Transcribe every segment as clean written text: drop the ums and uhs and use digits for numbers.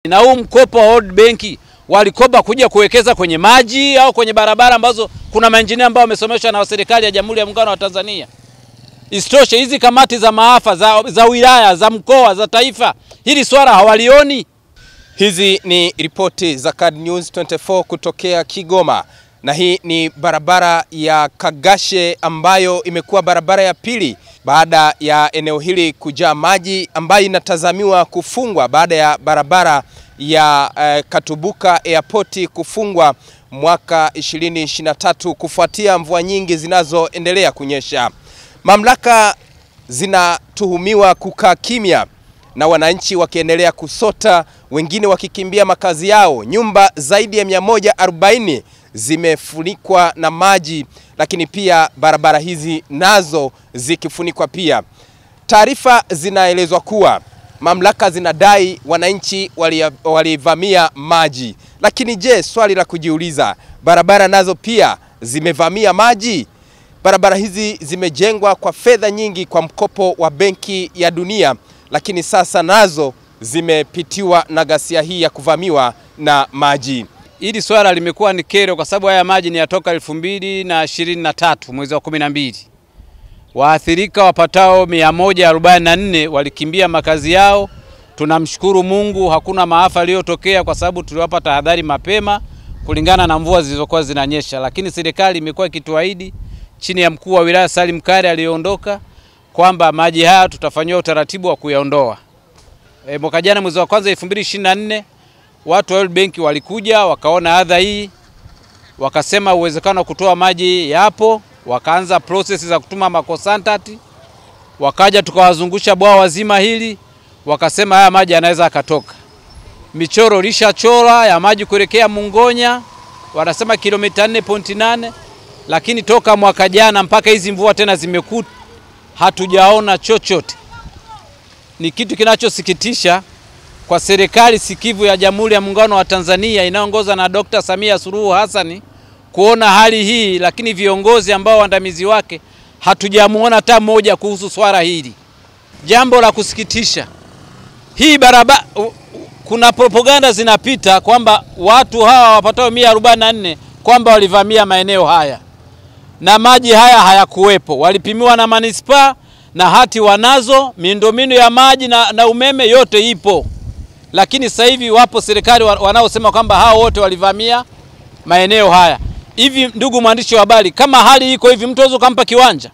Na huu mkopo wa World Bank walikopa kuja kuwekeza kwenye maji au kwenye barabara ambazo kuna maengineer ambao wamesomeshwa na serikali ya Jamhuri ya Muungano wa Tanzania. Isitoshe hizi kamati za maafa za wilaya, za mkoa, za taifa, hili swala hawalioni. Hizi ni ripoti za Card News 24 kutokea Kigoma. Na hii ni barabara ya Kagashe ambayo imekuwa barabara ya pili baada ya eneo hili kujaa maji, ambayo inatazamiwa kufungwa baada ya barabara ya Katubuka Airport kufungwa mwaka 2023 kufuatia mvua nyingi zinazoendelea kunyesha. Mamlaka zinatuhumiwa kukaa kimya na wananchi wakiendelea kusota, wengine wakikimbia makazi yao. Nyumba zaidi ya 140 zimefunikwa na maji, lakini pia barabara hizi nazo zikifunikwa pia. Taarifa zinaelezwa kuwa mamlaka zinadai wananchi walivamia maji. Lakini je, swali la kujiuliza, barabara nazo pia zimevamia maji? Barabara hizi zimejengwa kwa fedha nyingi kwa mkopo wa Benki ya Dunia, lakini sasa nazo zimepitiwa na ghasia hii ya kuvamiwa na maji. Hili swala limekuwa ni kero kwa sababu haya maji ni yatoka 2023 mwezi wa 12. Waathirika wapatao 144 walikimbia makazi yao. Tunamshukuru Mungu hakuna maafa yaliyotokea kwa sababu tuliwapa tahadhari mapema kulingana na mvua zilizokuwa zinanyesha. Lakini serikali imekuwa ikituahidi chini ya mkuu wa wilaya Salim Kare aliyeondoka kwamba maji haya tutafanywa utaratibu wa kuyaondoa. Mwaka jana mwezi wa kwanza 2024 watu wa World Bank walikuja wakaona adha hii, wakasema uwezekano wa kutoa maji yapo, wakaanza process za kutuma makonsantrati, wakaja tukawazungusha bwawa wazima hili, wakasema haya maji yanaweza akatoka. Michoro lishachora ya maji kuelekea Mungonya, wanasema kilomita 4.8, lakini toka mwaka jana mpaka hizi mvua tena zimekuta hatujaona chochote. Ni kitu kinachosikitisha kwa serikali sikivu ya Jamhuri ya Muungano wa Tanzania inaongozwa na Dr. Samia Suluhu Hassan kuona hali hii, lakini viongozi ambao waandamizi wake hatujamuona hata mmoja kuhusu swala hili. Jambo la kusikitisha, hii barabara kuna propaganda zinapita kwamba watu hawa wapatao 144 kwamba walivamia maeneo haya na maji haya hayakuwepo. Walipimiwa na manispaa na hati wanazo, miundombinu ya maji na umeme yote ipo. Lakini sasa hivi wapo serikali wanaosema kwamba hao wote walivamia maeneo haya. Hivi ndugu mwandishi wa habari, kama hali iko hivi mtu aweza kumpa kiwanja?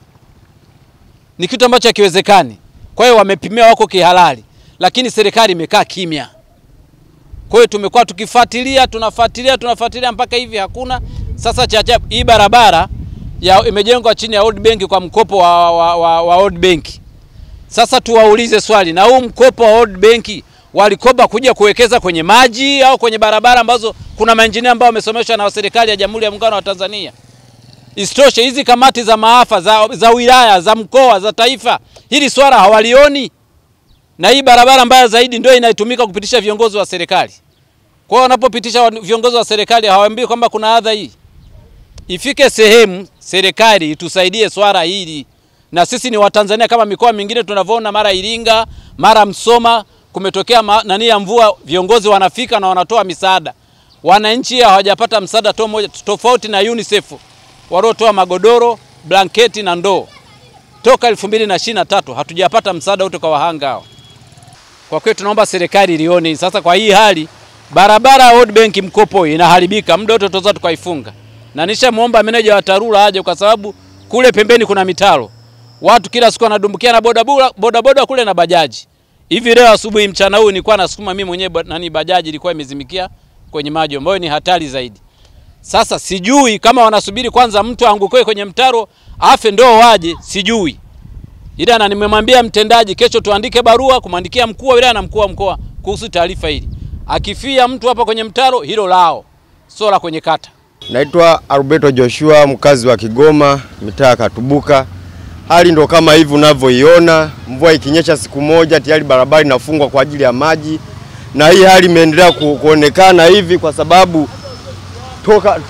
Ni kitu ambacho hakiwezekani. Kwa hiyo wamepimia wako kihalali, lakini serikali imekaa kimya. Kwa hiyo tumekuwa tukifuatilia, tunafuatilia mpaka hivi hakuna. Sasa cha ajabu, hii barabara imejengwa chini ya World Bank kwa mkopo wa World Bank. Sasa tuwaulize swali, na huu mkopo wa World Bank walikopa kuja kuwekeza kwenye maji au kwenye barabara ambazo kuna maengineer ambao wamesomeshwa na serikali ya Jamhuri ya Muungano wa Tanzania? Isitoshe hizi kamati za maafa za wilaya, za mkoa, za taifa, hili swala hawalioni. Na hii barabara mbaya zaidi ndio inatumika kupitisha viongozi wa serikali. Kwa hiyo wanapopitisha viongozi wa serikali hawaambii kwamba kuna adha hii. Ifike sehemu serikali itusaidie swala hili. Na sisi ni Watanzania kama mikoa mingine tunavyoona, mara Iringa, mara Msoma kumetokea nani ya mvua, viongozi wanafika na wanatoa misaada. Wananchi hawajapata msaada mmoja, tofauti na UNICEF waliotoa magodoro, blanketi na ndoo. Toka 2023 hatujapata msaada wote kwa wahanga hao. Kwa kweli tunaomba serikali ilione sasa kwa hii hali barabara ya World Bank mkopo inaharibika, muda wote tutaweza tukaifunga. Na nishamuomba meneja wa TARURA aje kwa sababu kule pembeni kuna mitaro. Watu kila siku wanadumbukia na bodaboda kule na bajaji. Hivi leo asubuhi mchana huu nilikuwa nasukuma mimi mwenyewe bajaji ilikuwa imezimikia kwenye maji ambayo ni hatari zaidi. Sasa sijui kama wanasubiri kwanza mtu aanguke kwenye mtaro afe ndio waje, sijui. Ila na nimemwambia mtendaji kesho tuandike barua kumwandikia mkuu wa wilaya na mkuu wa mkoa kuhusu taarifa hili. Akifia mtu hapa kwenye mtaro hilo lao, sio la kwenye kata. Naitwa Alberto Joshua, mkazi wa Kigoma, mitaa Katubuka. Hali ndo kama hivi unavyoiona, mvua ikinyesha siku moja tayari barabara inafungwa kwa ajili ya maji. Na hii hali imeendelea kuonekana hivi kwa sababu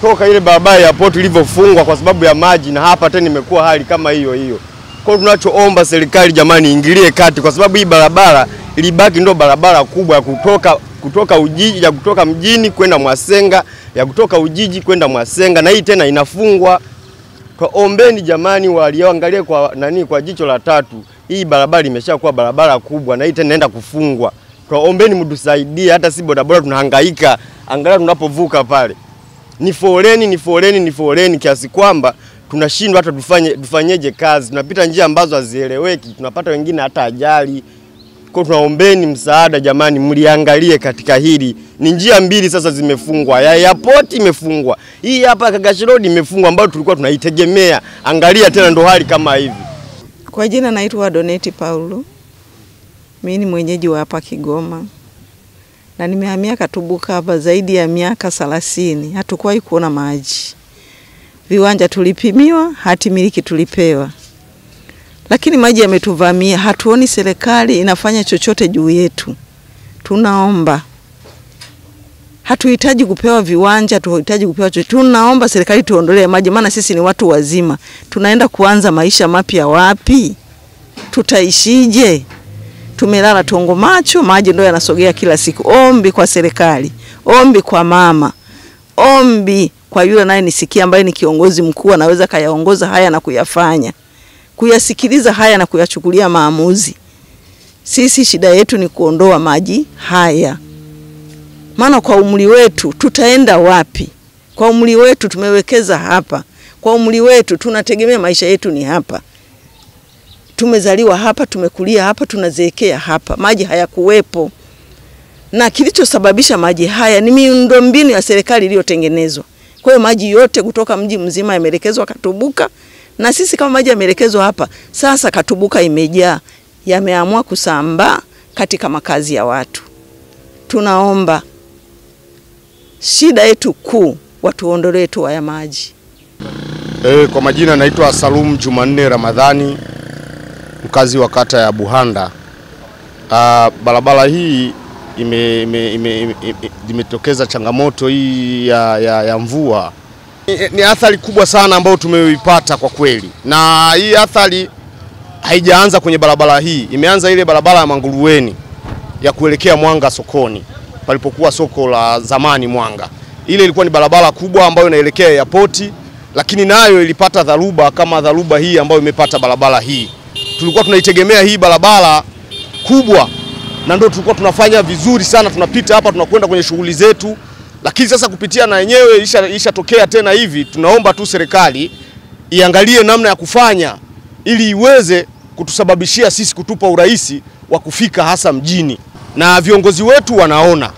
toka ile barabara ya port ilivyofungwa kwa sababu ya maji, na hapa tena imekuwa hali kama hiyo. Kwa tunachoomba serikali jamani ingilie kati, kwa sababu hii barabara ilibaki ndo barabara kubwa ya kutoka kutoka Ujiji, ya kutoka mjini kwenda Mwasenga, ya kutoka Ujiji kwenda Mwasenga, na hii tena inafungwa. Kwa ombeni jamani, walioangalia kwa jicho la tatu, hii barabara imeshakuwa barabara kubwa na hii tena inaenda kufungwa. Kwa ombeni mtusaidie, hata si bodaboda tunahangaika, angalia tunapovuka pale. Ni foleni kiasi kwamba tunashindwa hata tufanyeje kazi. Tunapita njia ambazo hazieleweki, tunapata wengine hata ajali. Kwa tunaombeni msaada jamani, mliangalie katika hili. Ni njia mbili sasa zimefungwa. Ya airport imefungwa. Hii hapa Kagashi Road imefungwa ambayo tulikuwa tunaitegemea. Angalia tena ndo hali kama hivi. Kwa jina naitwa Doneti Paulo. Mimi ni mwenyeji wa hapa Kigoma. Na nimehamia Katubuka hapa zaidi ya miaka 30. Hatukuwahi kuona maji. Viwanja tulipimiwa, hati miliki tulipewa. Lakini maji yametuvamia, hatuoni serikali inafanya chochote juu yetu. Tunaomba. Hatuhitaji kupewa viwanja, tuhitaji kupewa chochote. Tunaomba serikali tuondolee maji, maana sisi ni watu wazima. Tunaenda kuanza maisha mapya wapi? Tutaishije? Tumelala tongo macho, maji ndio yanasogea kila siku. Ombi kwa serikali, ombi kwa mama, ombi kwa yule naye nisikia ambaye ni kiongozi mkuu anaweza kayaongoza haya na kuyafanya. Kuyasikiliza haya na kuyachukulia maamuzi. Sisi shida yetu ni kuondoa maji haya. Maana kwa umri wetu tutaenda wapi? Kwa umri wetu tumewekeza hapa. Kwa umri wetu tunategemea maisha yetu ni hapa. Tumezaliwa hapa, tumekulia hapa, tunazeekea hapa. Maji hayakuwepo. Na kilichosababisha maji haya ni miundombinu ya serikali iliyotengenezwa. Kwa hiyo maji yote kutoka mji mzima yameelekezwa Katubuka. Na sisi kama maji yameelekezwa hapa, sasa Katubuka imejaa, yameamua kusambaa katika makazi ya watu. Tunaomba shida yetu kuu watuondolee tu haya maji. Kwa majina naitwa Salum Jumanne Ramadhani, mkazi wa kata ya Buhanda. Barabara hii imetokeza changamoto hii ya mvua. Ni athari kubwa sana ambayo tumeipata kwa kweli. Na hii athari haijaanza kwenye barabara hii. Imeanza ile barabara ya Manguruweni ya kuelekea Mwanga sokoni, palipokuwa soko la zamani Mwanga. Ile ilikuwa ni barabara kubwa ambayo inaelekea airport, lakini nayo ilipata dharuba kama dharuba hii ambayo imepata barabara hii. Tulikuwa tunaitegemea hii barabara kubwa na ndio tulikuwa tunafanya vizuri sana, tunapita hapa tunakwenda kwenye shughuli zetu. Lakini sasa kupitia na yenyewe ishatokea tena hivi, tunaomba tu serikali iangalie namna ya kufanya ili iweze kutusababishia sisi kutupa urahisi wa kufika hasa mjini. Na viongozi wetu wanaona.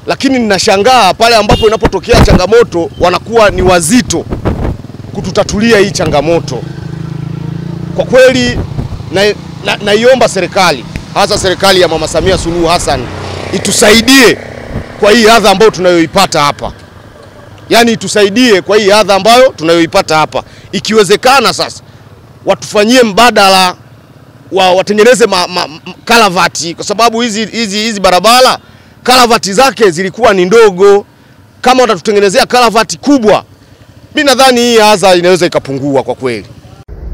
Lakini ninashangaa pale ambapo inapotokea changamoto wanakuwa ni wazito kututatulia hii changamoto. Kwa kweli naiomba serikali, hasa serikali ya Mama Samia Suluhu Hassan, itusaidie kwa hii adha ambayo tunayoipata hapa. Yaani itusaidie kwa hii adha ambayo tunayoipata hapa. Ikiwezekana sasa watufanyie mbadala, watengeneze kalavati, kwa sababu hizi barabara kalavati zake zilikuwa ni ndogo. Kama watatutengenezea kalavati kubwa, mimi nadhani hii adha inaweza ikapungua kwa kweli.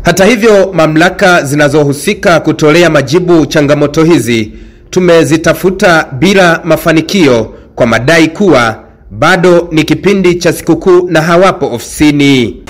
Hata hivyo, mamlaka zinazohusika kutolea majibu changamoto hizi tumezitafuta bila mafanikio, kwa madai kuwa bado ni kipindi cha sikukuu na hawapo ofisini.